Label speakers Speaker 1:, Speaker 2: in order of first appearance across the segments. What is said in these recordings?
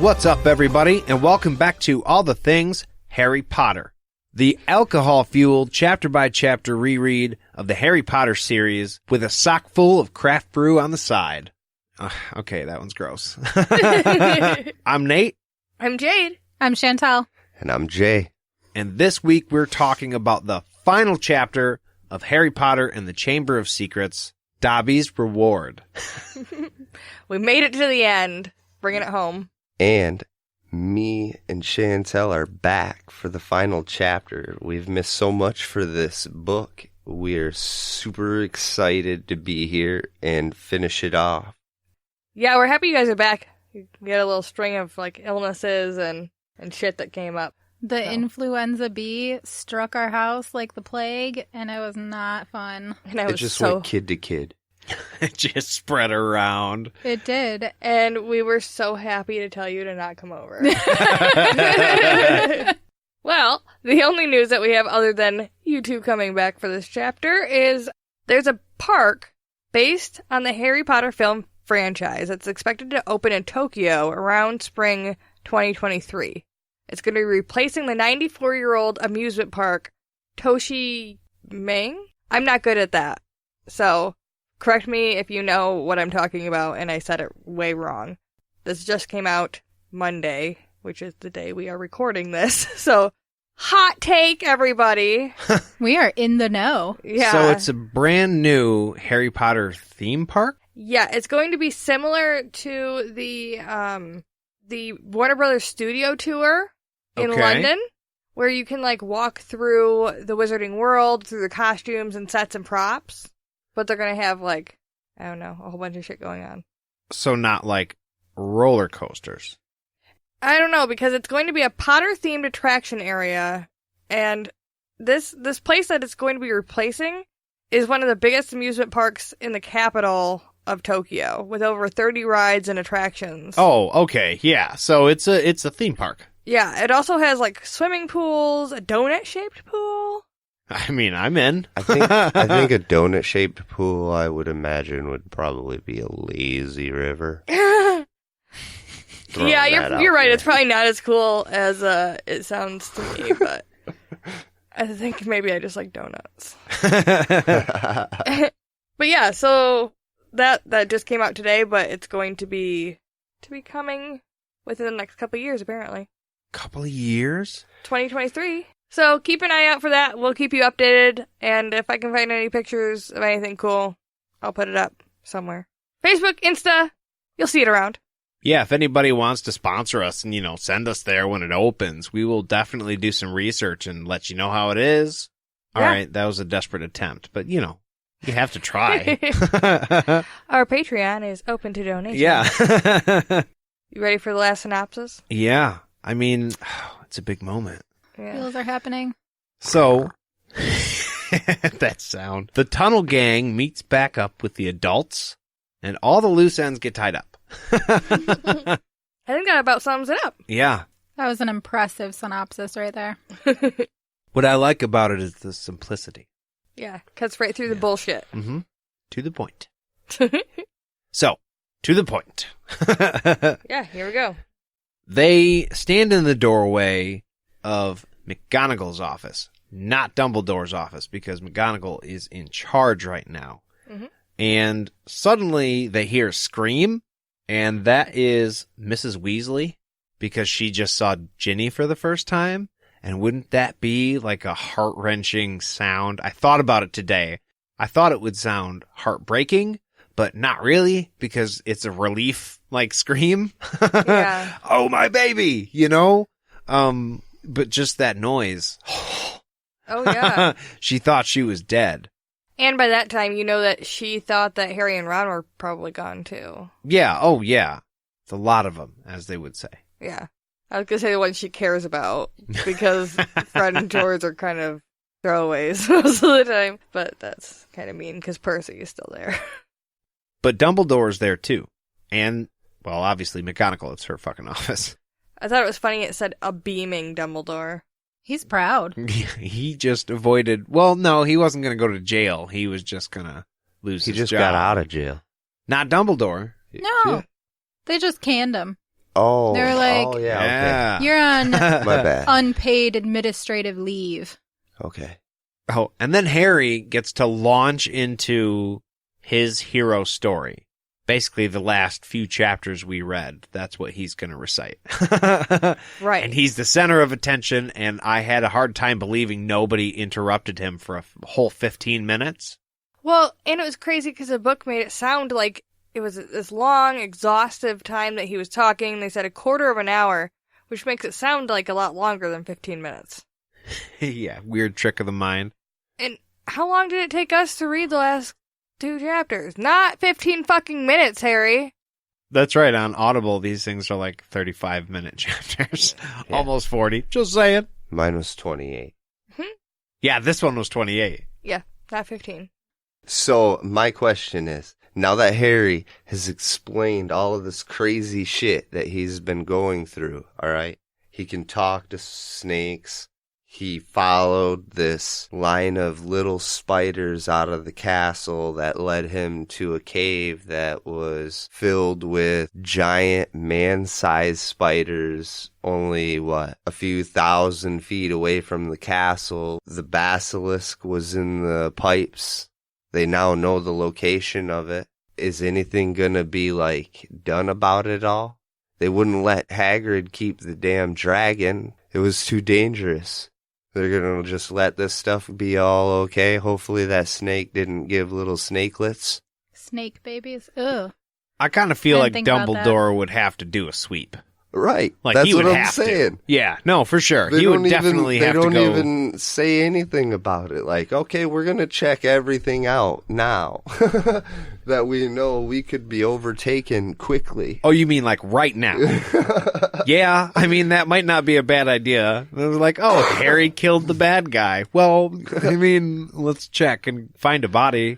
Speaker 1: What's up, everybody, and welcome back to All the Things Harry Potter, the alcohol-fueled chapter-by-chapter reread of the Harry Potter series with a sock full of craft brew on the side. Okay, that one's gross. I'm Nate.
Speaker 2: I'm Jade.
Speaker 3: I'm Shantell.
Speaker 4: And I'm Jay.
Speaker 1: And this week we're talking about the final chapter of Harry Potter and the Chamber of Secrets, Dobby's Reward.
Speaker 2: We made it to the end, bringing it home.
Speaker 4: And me and Shantell are back for the final chapter. We've missed so much for this book. We're super excited to be here and finish it off.
Speaker 2: Yeah, we're happy you guys are back. We had a little string of illnesses and shit that came up.
Speaker 3: The influenza bee struck our house like the plague, and it was not fun.
Speaker 2: And
Speaker 4: It just went kid to kid.
Speaker 1: It just spread around.
Speaker 3: It did.
Speaker 2: And we were so happy to tell you to not come over. Well, the only news that we have other than you two coming back for this chapter is there's a park based on the Harry Potter film franchise that's expected to open in Tokyo around spring 2023. It's going to be replacing the 94-year-old amusement park Toshimeng. I'm not good at that. So correct me if you know what I'm talking about and I said it way wrong. This just came out Monday, which is the day we are recording this. So, hot take, everybody.
Speaker 3: We are in the know.
Speaker 2: Yeah.
Speaker 1: So it's a brand new Harry Potter theme park?
Speaker 2: Yeah, it's going to be similar to the Warner Brothers studio tour in London, where you can walk through the Wizarding World, through the costumes and sets and props. But they're going to have, I don't know, a whole bunch of shit going on.
Speaker 1: So not like roller coasters.
Speaker 2: I don't know, because it's going to be a Potter-themed attraction area, and this place that it's going to be replacing is one of the biggest amusement parks in the capital of Tokyo, with over 30 rides and attractions.
Speaker 1: Oh, okay, yeah. So it's a theme park.
Speaker 2: Yeah, it also has, swimming pools, a donut-shaped pool.
Speaker 1: I mean, I'm in.
Speaker 4: I think a donut-shaped pool, I would imagine, would probably be a lazy river.
Speaker 2: Yeah, you're right.
Speaker 4: There.
Speaker 2: It's probably not as cool as it sounds to me, but I think maybe I just like donuts. But yeah, so that just came out today, but it's going to be coming within the next couple of years, apparently.
Speaker 1: Couple of years?
Speaker 2: 2023. So keep an eye out for that. We'll keep you updated, and if I can find any pictures of anything cool, I'll put it up somewhere. Facebook, Insta, you'll see it around.
Speaker 1: Yeah, if anybody wants to sponsor us and, send us there when it opens, we will definitely do some research and let you know how it is. All right, that was a desperate attempt, but, you have to try.
Speaker 2: Our Patreon is open to donation.
Speaker 1: Yeah.
Speaker 2: You ready for the last synopsis?
Speaker 1: Yeah. I mean, it's a big moment.
Speaker 2: Yeah.
Speaker 3: Wheels are happening.
Speaker 1: So, that sound. The tunnel gang meets back up with the adults, and all the loose ends get tied up.
Speaker 2: I think that about sums it up.
Speaker 1: Yeah.
Speaker 3: That was an impressive synopsis right there.
Speaker 1: What I like about it is the simplicity.
Speaker 2: Yeah, cuts right through the bullshit.
Speaker 1: Mm-hmm. To the point. So, to the point.
Speaker 2: Yeah, here we go.
Speaker 1: They stand in the doorway of McGonagall's office, not Dumbledore's office, because McGonagall is in charge right now. Mm-hmm. And suddenly they hear a scream, and that is Mrs. Weasley, because she just saw Ginny for the first time. And wouldn't that be like a heart-wrenching sound? I thought about it today. I thought it would sound heartbreaking, but not really, because it's a relief, scream.
Speaker 2: Yeah.
Speaker 1: Oh, my baby, But just that noise.
Speaker 2: Oh, yeah.
Speaker 1: She thought she was dead.
Speaker 2: And by that time, you know that she thought that Harry and Ron were probably gone, too.
Speaker 1: Yeah, oh, yeah. It's a lot of them, as they would say.
Speaker 2: Yeah. I was going to say the one she cares about, because Fred and George are kind of throwaways most of the time. But that's kind of mean, because Percy is still there.
Speaker 1: But Dumbledore's there, too. And, well, obviously, McGonagall, it's her fucking office.
Speaker 2: I thought it was funny it said a beaming Dumbledore.
Speaker 3: He's proud.
Speaker 1: He just avoided... Well, no, he wasn't going to go to jail. He was just going to lose his job.
Speaker 4: He just got out of jail.
Speaker 1: Not Dumbledore.
Speaker 3: No. They just canned him.
Speaker 4: Oh.
Speaker 3: They're like,
Speaker 4: oh, yeah,
Speaker 3: you're on
Speaker 4: okay. My bad.
Speaker 3: unpaid administrative leave.
Speaker 4: Okay.
Speaker 1: Oh, and then Harry gets to launch into his hero story. Basically, the last few chapters we read, that's what he's going to recite.
Speaker 2: Right.
Speaker 1: And he's the center of attention, and I had a hard time believing nobody interrupted him for a whole 15 minutes.
Speaker 2: Well, and it was crazy because the book made it sound like it was this long, exhaustive time that he was talking. They said a quarter of an hour, which makes it sound like a lot longer than 15 minutes.
Speaker 1: Yeah, weird trick of the mind.
Speaker 2: And how long did it take us to read the last 2 chapters? Not 15 fucking minutes, Harry.
Speaker 1: That's right, on Audible, these things are like 35-minute chapters.
Speaker 4: Yeah.
Speaker 1: Almost 40. Just saying.
Speaker 4: Mine was 28.
Speaker 1: Yeah, this one was 28.
Speaker 2: Yeah, not 15.
Speaker 4: So my question is, now that Harry has explained all of this crazy shit that he's been going through, all right? He can talk to snakes. He followed this line of little spiders out of the castle that led him to a cave that was filled with giant man-sized spiders only, a few thousand feet away from the castle. The basilisk was in the pipes. They now know the location of it. Is anything gonna be, done about it all? They wouldn't let Hagrid keep the damn dragon. It was too dangerous. They're gonna just let this stuff be all okay. Hopefully that snake didn't give little snakelets.
Speaker 3: Snake babies? Ugh.
Speaker 1: I kind of feel like
Speaker 3: Didn't think about
Speaker 1: Dumbledore would have to do a sweep.
Speaker 4: Right.
Speaker 1: Like,
Speaker 4: That's
Speaker 1: he
Speaker 4: what
Speaker 1: would
Speaker 4: I'm
Speaker 1: have
Speaker 4: saying.
Speaker 1: to. Yeah, no, for sure.
Speaker 4: They
Speaker 1: He would
Speaker 4: don't
Speaker 1: definitely have to go.
Speaker 4: They don't even say anything about it. Like, okay, we're going to check everything out now. That we know we could be overtaken quickly.
Speaker 1: Oh, you mean like right now? Yeah, I mean, that might not be a bad idea. It was like, oh, Harry killed the bad guy. Well, I mean, let's check and find a body,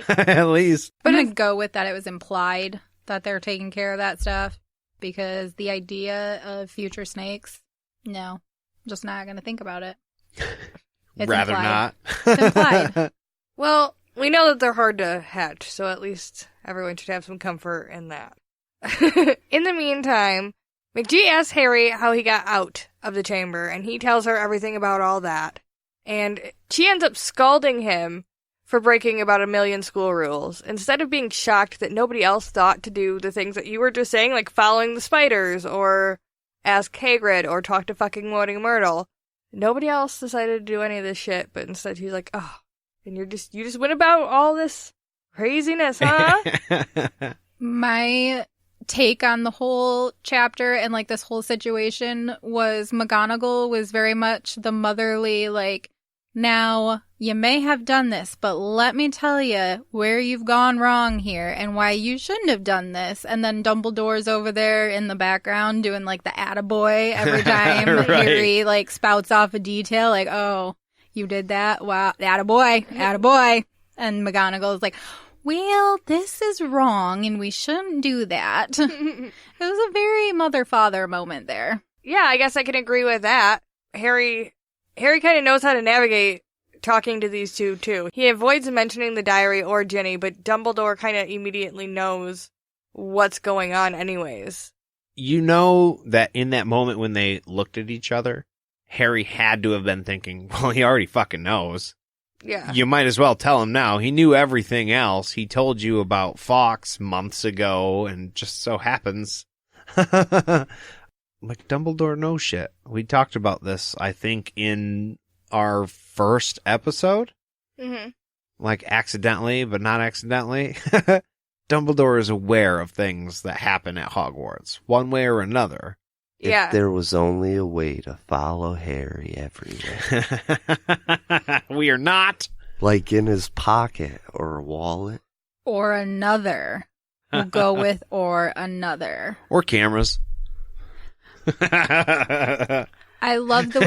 Speaker 1: at least.
Speaker 3: I'm going to go with that it was implied that they're taking care of that stuff. Because the idea of future snakes, no, I'm just not going to think about it. It's
Speaker 1: Rather
Speaker 3: implied.
Speaker 1: not.
Speaker 3: It's implied.
Speaker 2: Well, we know that they're hard to hatch, so at least everyone should have some comfort in that. In the meantime, McGee asks Harry how he got out of the chamber, and he tells her everything about all that. And she ends up scalding him for breaking about 1 million school rules, instead of being shocked that nobody else thought to do the things that you were just saying, like following the spiders, or ask Hagrid, or talk to fucking Moaning Myrtle. Nobody else decided to do any of this shit, but instead he's like, oh, and you just went about all this craziness, huh?
Speaker 3: My take on the whole chapter and this whole situation was McGonagall was very much the motherly, now, you may have done this, but let me tell you where you've gone wrong here and why you shouldn't have done this. And then Dumbledore's over there in the background doing the attaboy every time
Speaker 1: Right.
Speaker 3: Harry spouts off a detail oh, you did that? Wow, attaboy, attaboy. And McGonagall's like, well, this is wrong and we shouldn't do that. It was a very mother-father moment there.
Speaker 2: Yeah, I guess I can agree with that. Harry kind of knows how to navigate talking to these two, too. He avoids mentioning the diary or Ginny, but Dumbledore kind of immediately knows what's going on anyways.
Speaker 1: You know that in that moment when they looked at each other, Harry had to have been thinking, well, he already fucking knows.
Speaker 2: Yeah.
Speaker 1: You might as well tell him now. He knew everything else. He told you about Fawkes months ago, and just so happens... Dumbledore knows shit. We talked about this, I think, in our first episode.
Speaker 2: Mm-hmm.
Speaker 1: Accidentally, but not accidentally. Dumbledore is aware of things that happen at Hogwarts, one way or another.
Speaker 2: Yeah.
Speaker 4: If there was only a way to follow Harry everywhere.
Speaker 1: We are not.
Speaker 4: In his pocket or a wallet.
Speaker 3: Or another. We'll go with or another.
Speaker 1: Or cameras.
Speaker 3: I love the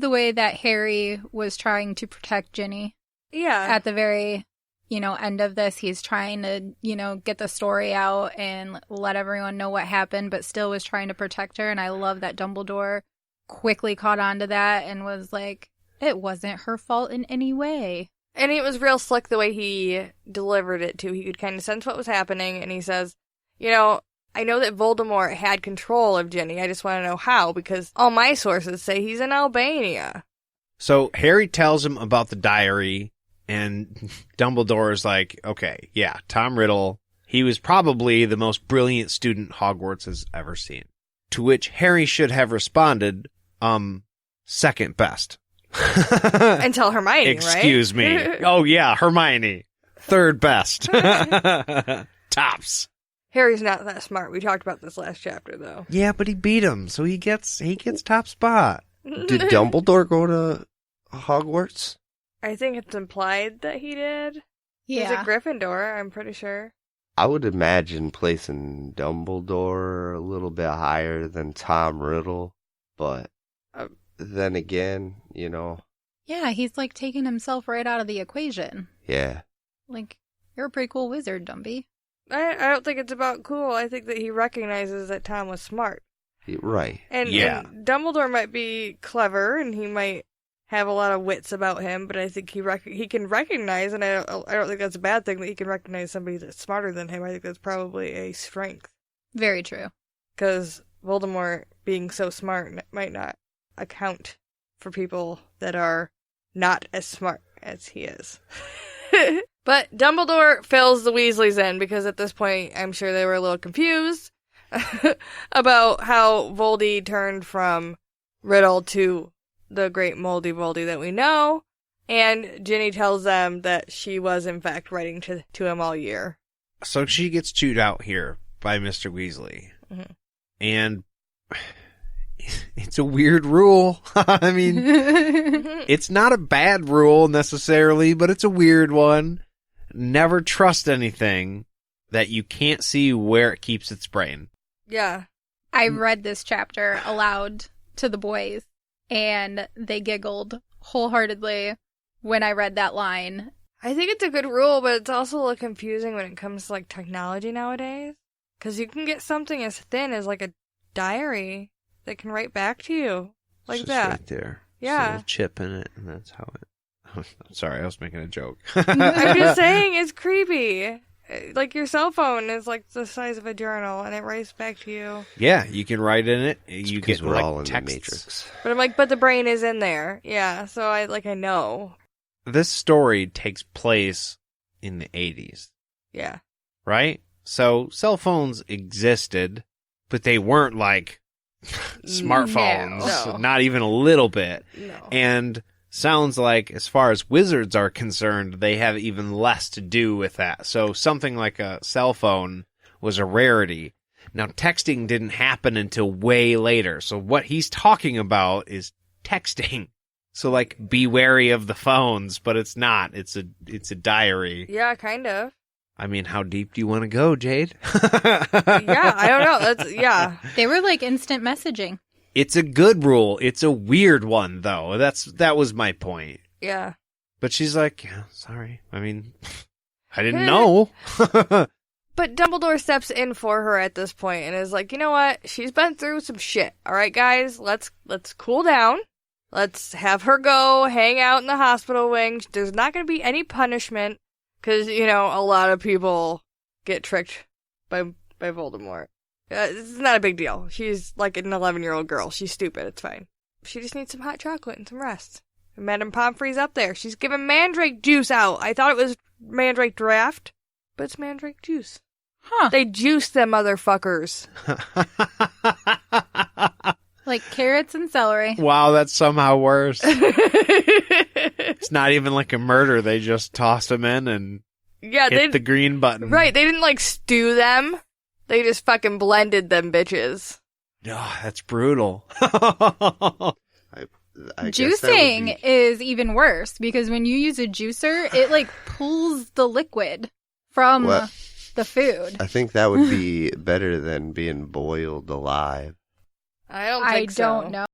Speaker 3: way that Harry was trying to protect Ginny.
Speaker 2: Yeah.
Speaker 3: At the very, end of this, he's trying to, get the story out and let everyone know what happened, but still was trying to protect her. And I love that Dumbledore quickly caught on to that and was like, it wasn't her fault in any way.
Speaker 2: And it was real slick the way he delivered it, too. He could kind of sense what was happening, and he says, I know that Voldemort had control of Ginny. I just want to know how, because all my sources say he's in Albania.
Speaker 1: So Harry tells him about the diary, and Dumbledore is like, okay, yeah, Tom Riddle, he was probably the most brilliant student Hogwarts has ever seen. To which Harry should have responded, second best.
Speaker 2: Until Hermione,
Speaker 1: Excuse me. Oh, yeah, Hermione. Third best. Tops.
Speaker 2: Harry's not that smart. We talked about this last chapter, though.
Speaker 1: Yeah, but he beat him, so he gets top spot.
Speaker 4: Did Dumbledore go to Hogwarts?
Speaker 2: I think it's implied that he did.
Speaker 3: Yeah.
Speaker 2: He's a Gryffindor, I'm pretty sure.
Speaker 4: I would imagine placing Dumbledore a little bit higher than Tom Riddle, but then again, you know.
Speaker 3: Yeah, he's like taking himself right out of the equation.
Speaker 4: Yeah.
Speaker 3: Like, you're a pretty cool wizard, Dumby.
Speaker 2: I don't think it's about cool. I think that he recognizes that Tom was smart.
Speaker 4: Right.
Speaker 2: And Dumbledore might be clever, and he might have a lot of wits about him, but I think he can recognize, and I don't think that's a bad thing that he can recognize somebody that's smarter than him. I think that's probably a strength.
Speaker 3: Very true. Because
Speaker 2: Voldemort being so smart might not account for people that are not as smart as he is. But Dumbledore fills the Weasleys in, because at this point, I'm sure they were a little confused about how Voldy turned from Riddle to the great Moldy Voldy that we know. And Ginny tells them that she was, in fact, writing to him all year.
Speaker 1: So she gets chewed out here by Mr. Weasley.
Speaker 2: Mm-hmm.
Speaker 1: And it's a weird rule. I mean, it's not a bad rule necessarily, but it's a weird one. Never trust anything that you can't see where it keeps its brain.
Speaker 2: Yeah.
Speaker 3: I read this chapter aloud to the boys, and they giggled wholeheartedly when I read that line.
Speaker 2: I think it's a good rule, but it's also a little confusing when it comes to, like, technology nowadays. Because you can get something as thin as, like, a diary that can write back to you. Like
Speaker 1: it's just
Speaker 2: that.
Speaker 1: Right there.
Speaker 2: Yeah.
Speaker 1: Just a little chip in it, and that's how it... I'm sorry, I was making a joke.
Speaker 2: I'm just saying, it's creepy. Like, your cell phone is, like, the size of a journal, and it writes back to you.
Speaker 1: Yeah, you can write in it. You
Speaker 4: because
Speaker 1: get
Speaker 4: we're
Speaker 1: like
Speaker 4: all in
Speaker 1: texts.
Speaker 4: the Matrix.
Speaker 2: But I'm like, but the brain is in there. Yeah, so I know.
Speaker 1: This story takes place in the 80s,
Speaker 2: Yeah.
Speaker 1: right? So cell phones existed, but they weren't like smartphones.
Speaker 2: No.
Speaker 1: Not even a little bit.
Speaker 2: No.
Speaker 1: And sounds like, as far as wizards are concerned, they have even less to do with that. So something like a cell phone was a rarity. Now, texting didn't happen until way later. So what he's talking about is texting. So, like, be wary of the phones, but it's not. It's a diary.
Speaker 2: Yeah, kind of.
Speaker 1: I mean, how deep do you want to go, Jade?
Speaker 2: Yeah, I don't know. Yeah.
Speaker 3: They were like instant messaging.
Speaker 1: It's a good rule. It's a weird one, though. That was my point.
Speaker 2: Yeah.
Speaker 1: But she's like, yeah, sorry. I mean, I didn't know.
Speaker 2: But Dumbledore steps in for her at this point and is like, you know what? She's been through some shit. All right, guys, let's cool down. Let's have her go hang out in the hospital wing. There's not going to be any punishment because, you know, a lot of people get tricked by Voldemort. It's not a big deal. She's like an 11-year-old girl. She's stupid. It's fine. She just needs some hot chocolate and some rest. And Madame Pomfrey's up there. She's giving mandrake juice out. I thought it was mandrake draft, but it's mandrake juice.
Speaker 3: Huh.
Speaker 2: They juice them motherfuckers.
Speaker 3: Like carrots and celery.
Speaker 1: Wow, that's somehow worse. It's not even like a murder. They just toss them in and hit the green button.
Speaker 2: Right, they didn't like stew them. They just fucking blended them bitches.
Speaker 1: Oh, that's brutal.
Speaker 4: I
Speaker 3: Juicing is even worse because when you use a juicer, it like pulls the liquid from the food.
Speaker 4: I think that would be better than being boiled alive.
Speaker 2: I don't think so.
Speaker 3: I don't know.